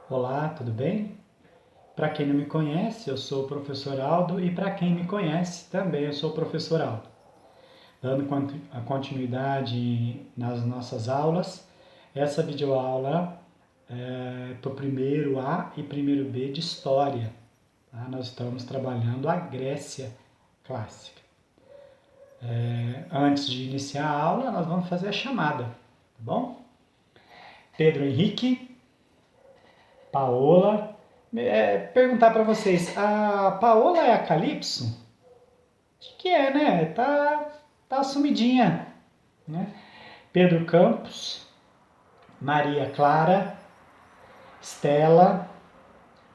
Olá, tudo bem? Para quem não me conhece, eu sou o professor Aldo e para quem me conhece, também eu sou o professor Aldo. Dando a continuidade nas nossas aulas, essa videoaula é para o primeiro A e primeiro B de História. Tá? Nós estamos trabalhando a Grécia Clássica. Antes de iniciar a aula, nós vamos fazer a chamada, tá bom? Pedro Henrique, Paola. Perguntar para vocês, a Paola é a Calypso? Acho que é, né? Tá sumidinha, né? Pedro Campos, Maria Clara, Stella,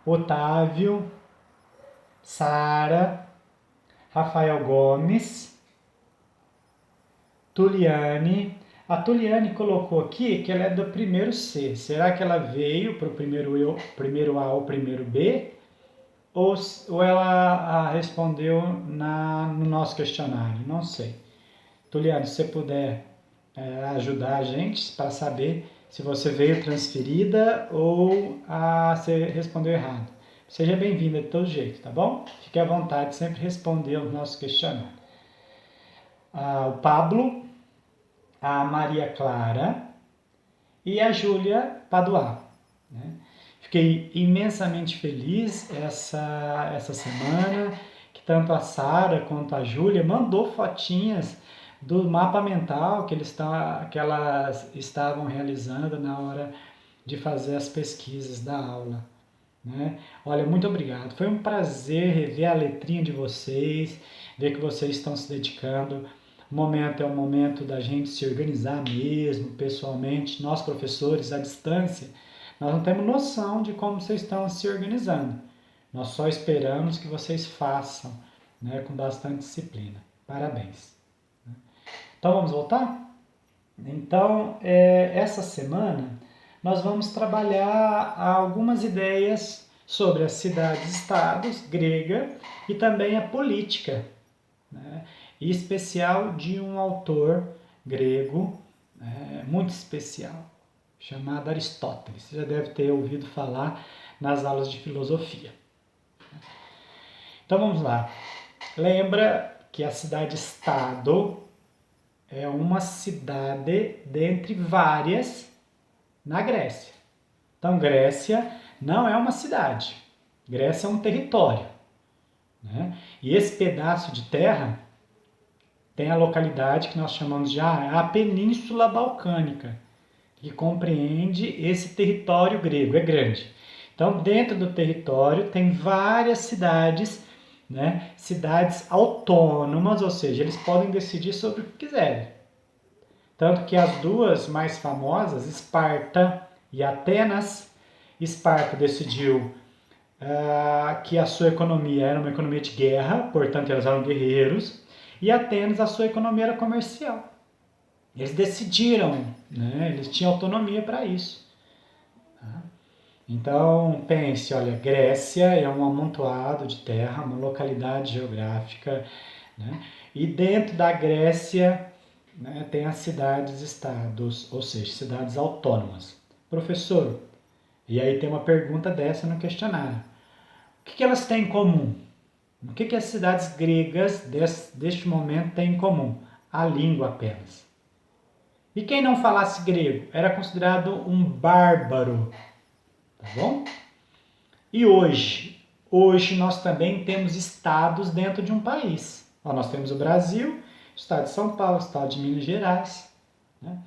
Otávio, Sara, Rafael Gomes, Tuliane. A Tuliane colocou aqui que ela é do primeiro C. Será que ela veio para o primeiro A ou primeiro B? Ou ela respondeu no nosso questionário? Não sei. Tuliane, se você puder ajudar a gente para saber se você veio transferida ou você respondeu errado. Seja bem-vinda de todo jeito, tá bom? Fique à vontade de sempre responder o nosso questionário. O Pablo, a Maria Clara e a Júlia Paduá. Né? Fiquei imensamente feliz essa semana que tanto a Sara quanto a Júlia mandou fotinhas do mapa mental que elas estavam realizando na hora de fazer as pesquisas da aula. Né? Olha, muito obrigado. Foi um prazer rever a letrinha de vocês, ver que vocês estão se dedicando. O momento é o momento da gente se organizar mesmo, pessoalmente. Nós, professores, à distância, nós não temos noção de como vocês estão se organizando. Nós só esperamos que vocês façam, né, com bastante disciplina. Parabéns. Então vamos voltar? Então, essa semana nós vamos trabalhar algumas ideias sobre as cidades-estados grega e também a política, né? Em especial de um autor grego muito especial, chamado Aristóteles. Você já deve ter ouvido falar nas aulas de filosofia. Então vamos lá. Lembra que a cidade-estado é uma cidade dentre várias na Grécia. Então, Grécia não é uma cidade. Grécia é um território. Né? E esse pedaço de terra tem a localidade que nós chamamos de a Península Balcânica, que compreende esse território grego, é grande. Então, dentro do território tem várias cidades, né? Cidades autônomas, ou seja, eles podem decidir sobre o que quiserem. Tanto que as duas mais famosas, Esparta e Atenas, Esparta decidiu que a sua economia era uma economia de guerra, portanto elas eram guerreiros, e Atenas a sua economia era comercial. Eles decidiram, né? Eles tinham autonomia para isso. Tá? Então pense, olha, Grécia é um amontoado de terra, uma localidade geográfica, né? E dentro da Grécia, né, tem as cidades-estados, ou seja, cidades autônomas. Professor, e aí tem uma pergunta dessa no questionário. O que elas têm em comum? O que as cidades gregas deste momento têm em comum? A língua apenas. E quem não falasse grego era considerado um bárbaro, tá bom? E hoje? Hoje nós também temos estados dentro de um país. Nós temos o Brasil, o estado de São Paulo, o estado de Minas Gerais. Né?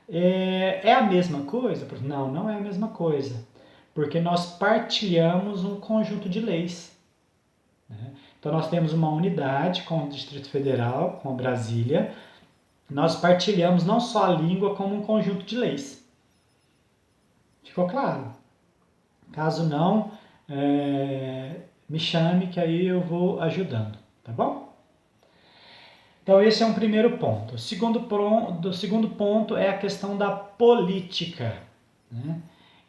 É a mesma coisa? Não, não é a mesma coisa. Porque nós partilhamos um conjunto de leis. Né? Então nós temos uma unidade com o Distrito Federal, com a Brasília. Nós partilhamos não só a língua, como um conjunto de leis. Ficou claro? Caso não, me chame que aí eu vou ajudando, tá bom? Então esse é um primeiro ponto. O segundo ponto é a questão da política. Né?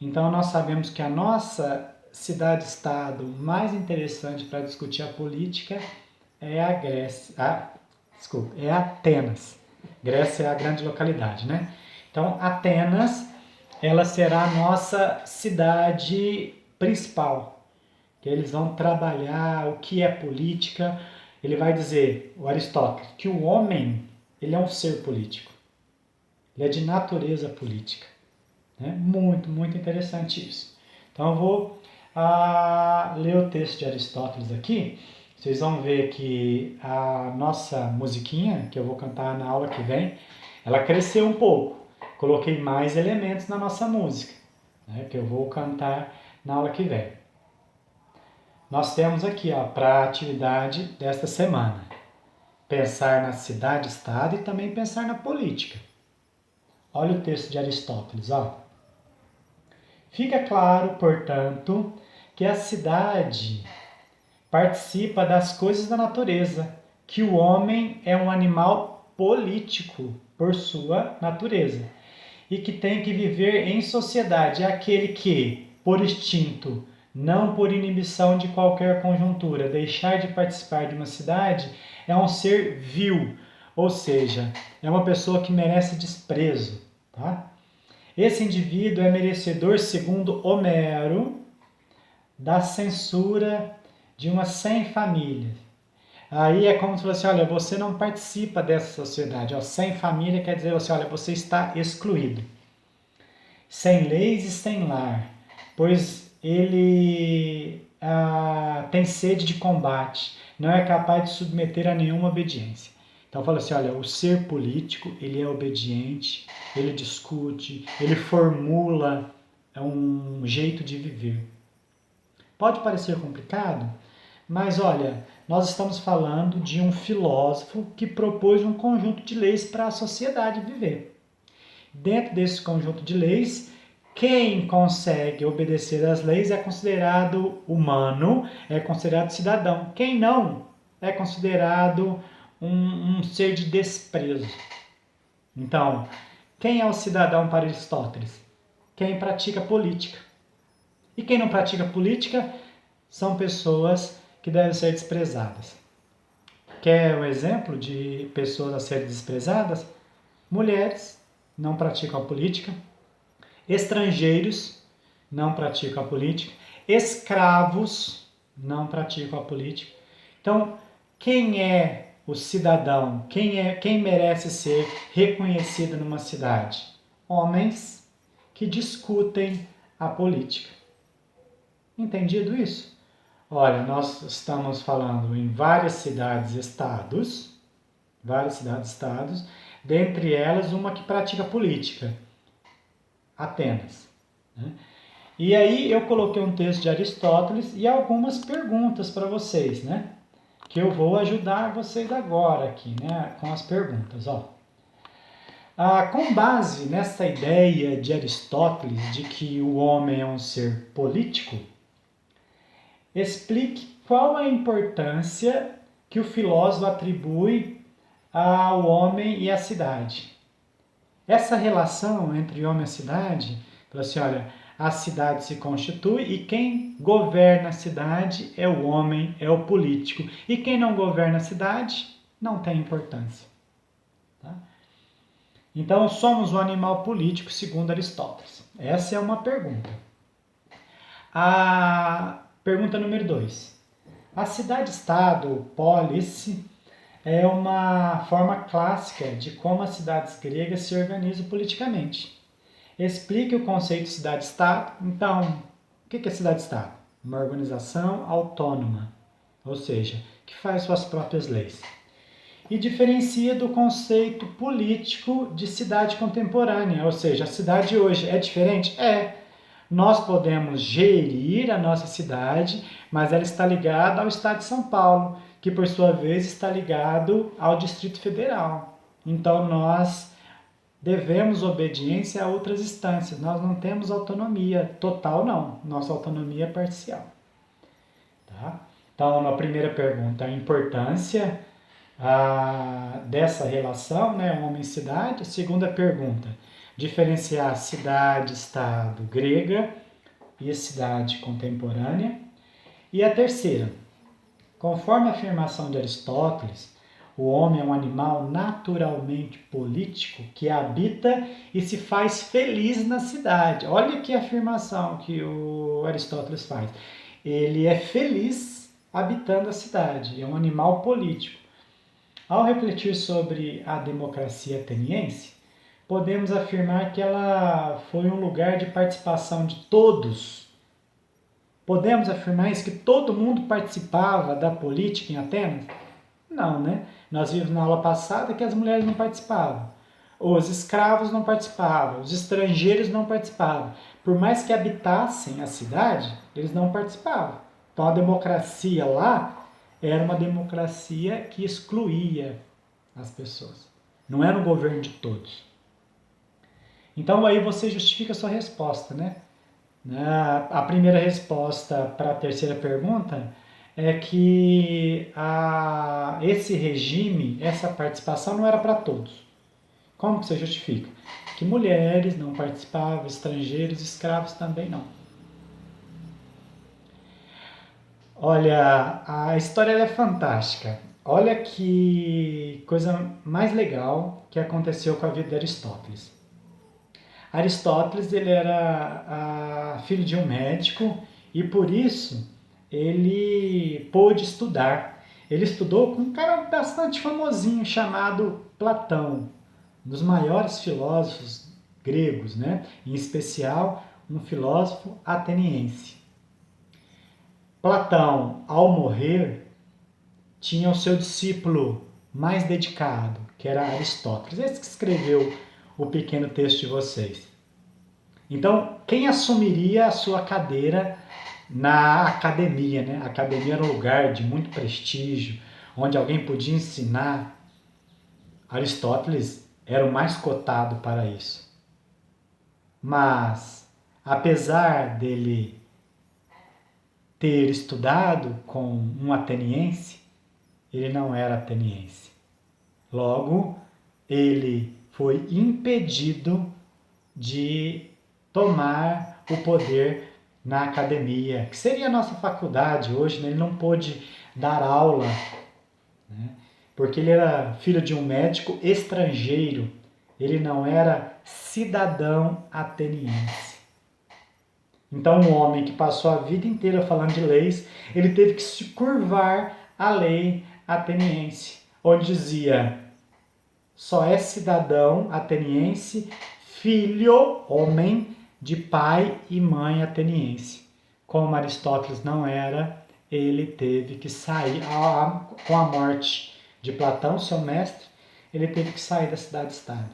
Então nós sabemos que a nossa cidade-estado mais interessante para discutir a política é a Grécia. É Atenas. Grécia é a grande localidade, né? Então Atenas ela será a nossa cidade principal, que eles vão trabalhar o que é política. Ele vai dizer, o Aristóteles, que o homem, ele é um ser político. Ele é de natureza política. Né? Muito, muito interessante isso. Então eu vou ler o texto de Aristóteles aqui. Vocês vão ver que a nossa musiquinha, que eu vou cantar na aula que vem, ela cresceu um pouco. Coloquei mais elementos na nossa música, né, que eu vou cantar na aula que vem. Nós temos aqui para a atividade desta semana. Pensar na cidade-estado e também pensar na política. Olha o texto de Aristóteles. Ó. Fica claro, portanto, que a cidade participa das coisas da natureza, que o homem é um animal político por sua natureza e que tem que viver em sociedade. É aquele que, por instinto, não por inibição de qualquer conjuntura, deixar de participar de uma cidade, é um ser vil, ou seja, é uma pessoa que merece desprezo. Tá? Esse indivíduo é merecedor, segundo Homero, da censura de umas 100 famílias. Aí é como se fosse, olha, você não participa dessa sociedade. Ó, 100 famílias quer dizer, olha, você está excluído. Sem leis e sem lar, pois ele tem sede de combate, não é capaz de submeter a nenhuma obediência. Então fala assim, olha, o ser político, ele é obediente, ele discute, ele formula um jeito de viver. Pode parecer complicado, mas olha, nós estamos falando de um filósofo que propôs um conjunto de leis para a sociedade viver. Dentro desse conjunto de leis, quem consegue obedecer às leis é considerado humano, é considerado cidadão. Quem não é considerado um ser de desprezo. Então, quem é o cidadão para Aristóteles? Quem pratica política. E quem não pratica política são pessoas que devem ser desprezadas. Quer um exemplo de pessoas a serem desprezadas? Mulheres não praticam a política, estrangeiros não praticam a política, escravos não praticam a política. Então, quem é o cidadão? Quem merece ser reconhecido numa cidade? Homens que discutem a política. Entendido isso? Olha, nós estamos falando em várias cidades-estados, dentre elas uma que pratica política, Atenas. Né? E aí eu coloquei um texto de Aristóteles e algumas perguntas para vocês, né? Que eu vou ajudar vocês agora aqui, né? Com as perguntas, ó. Com base nessa ideia de Aristóteles de que o homem é um ser político, explique qual a importância que o filósofo atribui ao homem e à cidade. Essa relação entre homem e cidade, fala assim, olha, a cidade se constitui e quem governa a cidade é o homem, é o político. E quem não governa a cidade não tem importância. Tá? Então, somos um animal político, segundo Aristóteles. Essa é uma pergunta. A pergunta número 2. A cidade-estado, polis, é uma forma clássica de como as cidades gregas se organizam politicamente. Explique o conceito de cidade-estado. Então, o que é cidade-estado? Uma organização autônoma, ou seja, que faz suas próprias leis. E diferencia do conceito político de cidade contemporânea, ou seja, a cidade hoje é diferente? É. Nós podemos gerir a nossa cidade, mas ela está ligada ao Estado de São Paulo, que por sua vez está ligado ao Distrito Federal. Então nós devemos obediência a outras instâncias. Nós não temos autonomia total, não. Nossa autonomia é parcial. Tá? Então, na primeira pergunta, a importância dessa relação, né, homem-cidade. Segunda pergunta, diferenciar cidade-estado grega e cidade contemporânea. E a terceira, conforme a afirmação de Aristóteles, O homem é um animal naturalmente político que habita e se faz feliz na cidade. Olha que afirmação que o Aristóteles faz. Ele é feliz habitando a cidade, é um animal político. Ao refletir sobre a democracia ateniense, podemos afirmar que ela foi um lugar de participação de todos. Podemos afirmar isso, que todo mundo participava da política em Atenas? Não, né? Nós vimos na aula passada que as mulheres não participavam. Os escravos não participavam, os estrangeiros não participavam. Por mais que habitassem a cidade, eles não participavam. Então a democracia lá era uma democracia que excluía as pessoas. Não era um governo de todos. Então aí você justifica a sua resposta, né? A primeira resposta para a terceira pergunta é que esse regime, essa participação não era para todos. Como que você justifica? Que mulheres não participavam, estrangeiros, escravos também não. Olha, a história é fantástica. Olha que coisa mais legal que aconteceu com a vida de Aristóteles. Aristóteles ele era filho de um médico e por isso ele pôde estudar. Ele estudou com um cara bastante famosinho chamado Platão, um dos maiores filósofos gregos, né? Em especial um filósofo ateniense. Platão, ao morrer, tinha o seu discípulo mais dedicado, que era Aristóteles. Esse que escreveu o pequeno texto de vocês. Então, quem assumiria a sua cadeira na academia, né? A academia era um lugar de muito prestígio, onde alguém podia ensinar. Aristóteles era o mais cotado para isso. Mas, apesar dele ter estudado com um ateniense, ele não era ateniense. Logo, ele foi impedido de tomar o poder na academia, que seria a nossa faculdade hoje, né? Ele não pôde dar aula, né? Porque ele era filho de um médico estrangeiro, ele não era cidadão ateniense. Então, um homem que passou a vida inteira falando de leis, ele teve que se curvar à lei ateniense, onde dizia: só é cidadão ateniense filho, homem, de pai e mãe ateniense. Como Aristóteles não era, ele teve que sair, com a morte de Platão, seu mestre, ele teve que sair da cidade-estado.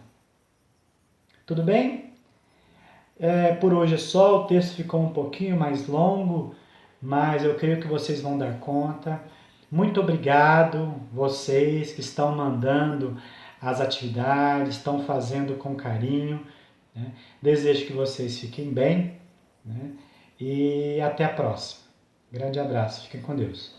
Tudo bem? Por hoje é só, o texto ficou um pouquinho mais longo, mas eu creio que vocês vão dar conta. Muito obrigado, vocês que estão mandando as atividades, estão fazendo com carinho, né? Desejo que vocês fiquem bem, né? E até a próxima. Grande abraço, fiquem com Deus.